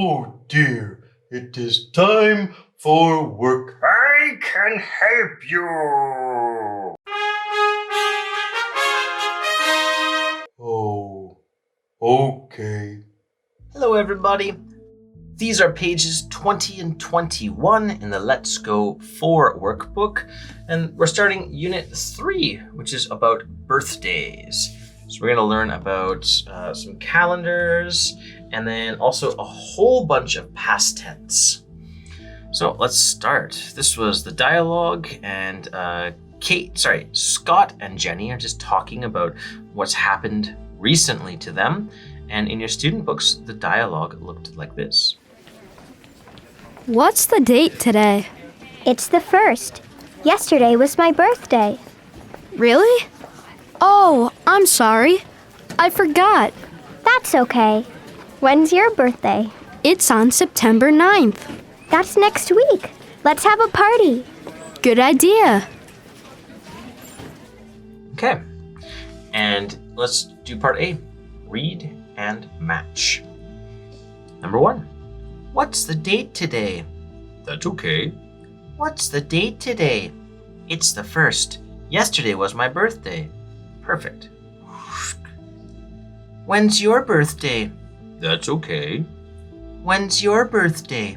Oh dear, it is time for work. I can help you. Oh, okay. Hello everybody. These are pages 20 and 21 in the Let's Go 4 workbook, and we're starting Unit 3, which is about birthdays. So we're going to learn about some calendars and then also a whole bunch of past tense. So let's start. This was the dialogue, and Scott and Jenny are just talking about what's happened recently to them. And in your student books, the dialogue looked like this. What's the date today? It's the 1st. Yesterday was my birthday. Really? Oh, I'm sorry. I forgot. That's okay. When's your birthday? It's on September 9th. That's next week. Let's have a party. Good idea. Okay, and let's do part A. Read and match. Number 1. What's the date today? That's okay. What's the date today? It's the 1st. Yesterday was my birthday. Perfect. When's your birthday? That's okay. When's your birthday?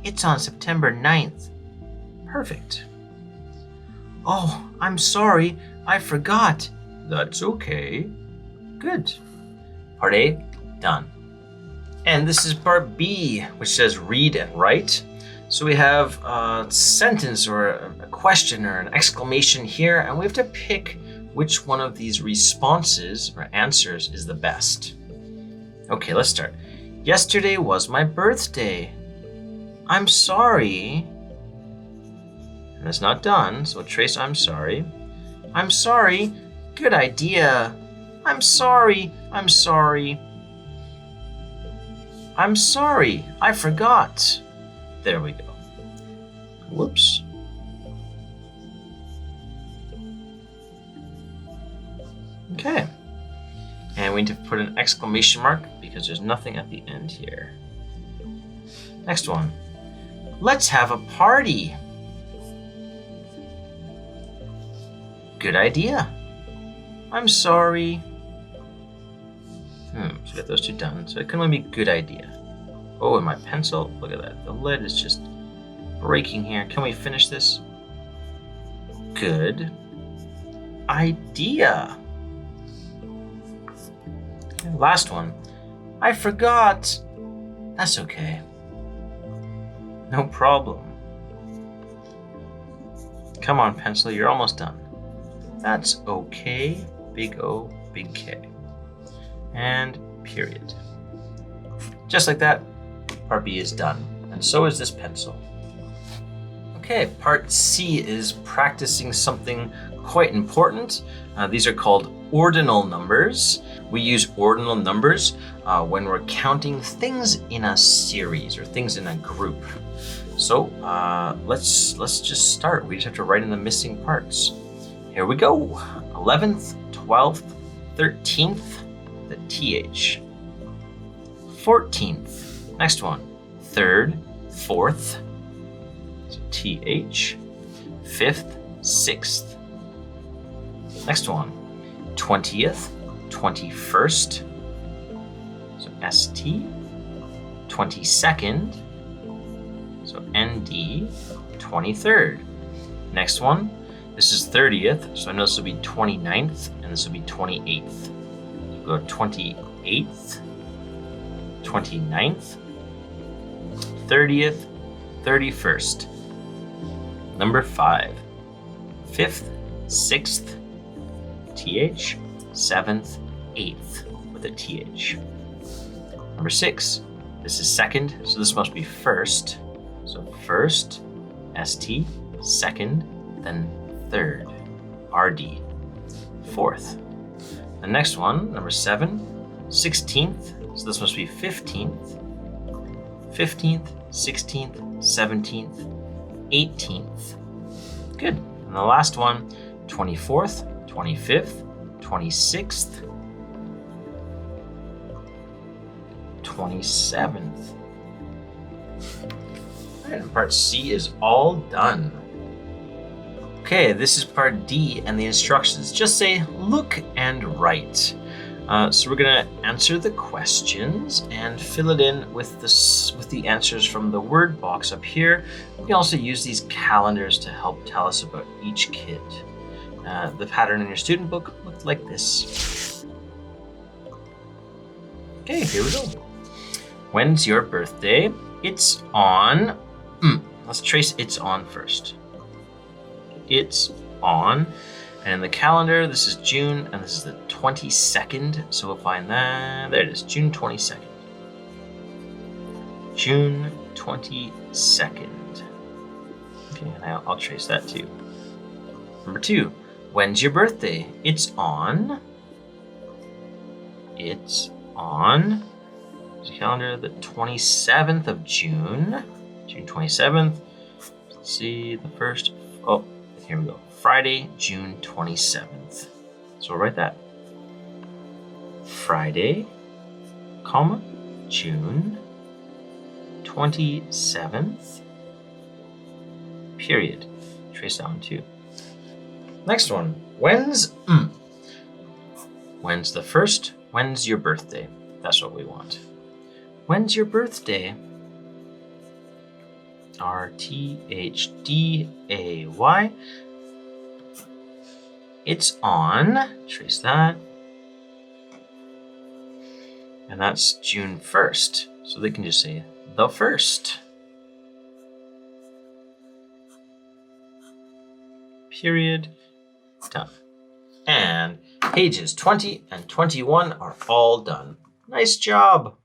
It's on September 9th. Perfect. Oh, I'm sorry. I forgot. That's okay. Good. Part A, done. And this is part B, which says read and write. So we have a sentence or a question or an exclamation here, and we have to pick which one of these responses or answers is the best. Okay, let's start. Yesterday was my birthday. I'm sorry. And it's not done, so we'll trace I'm sorry. I'm sorry. Good idea. I'm sorry. I'm sorry. I'm sorry. I forgot. There we go. Whoops. Okay. And we need to put an exclamation mark because there's nothing at the end here. Next one. Let's have a party. Good idea. I'm sorry. So we got those two done. So it can only be good idea. Oh, and my pencil, look at that. The lead is just breaking here. Can we finish this? Good idea. Okay, last one. I forgot. That's okay. No problem. Come on, pencil, you're almost done. That's okay. Big O, big K. And period. Just like that, part B is done. And so is this pencil. Okay, part C is practicing something quite important. These are called ordinal numbers. We use ordinal numbers when we're counting things in a series or things in a group. So let's just start. We just have to write in the missing parts. Here we go. 11th, 12th, 13th, the TH. 14th, next one. 3rd, 4th, so TH. 5th, 6th. Next one. 20th, 21st, so ST. 22nd, so ND. 23rd. Next one. This is 30th, so I know this will be 29th, and this will be 28th. So go 28th, 29th, 30th, 31st. Number 5, 5th, 6th, TH, 7th, 8th with a TH. Number 6, this is 2nd, so this must be 1st. So 1st, ST, 2nd, then 3rd, RD, 4th. The next one, number 7, 16th, so this must be 15th, 15th, 16th, 17th, 18th. Good. And the last one, 24th, 25th, 26th, 27th. Alright, and part C is all done. Okay, this is part D, and the instructions just say look and write. So we're gonna answer the questions and fill it in with the answers from the word box up here. We can also use these calendars to help tell us about each kid. The pattern in your student book looked like this. Okay, here we go. When's your birthday? It's on. Let's trace it's on first. It's on. And in the calendar, this is June, and this is the 22nd. So we'll find that. There it is, June 22nd. June 22nd. Okay, and I'll trace that too. Number 2, when's your birthday? It's on. It's on. There's a calendar, the 27th of June. June 27th. Let's see, the first. Oh, here we go. Friday, June 27th. So we'll write that. Friday, comma, June 27th, period. Trace that one too. Next one. When's the first? When's your birthday? That's what we want. When's your birthday? RTHDAY. It's on, trace that, and that's June 1st. So they can just say the 1st. Period, done. And pages 20 and 21 are all done. Nice job.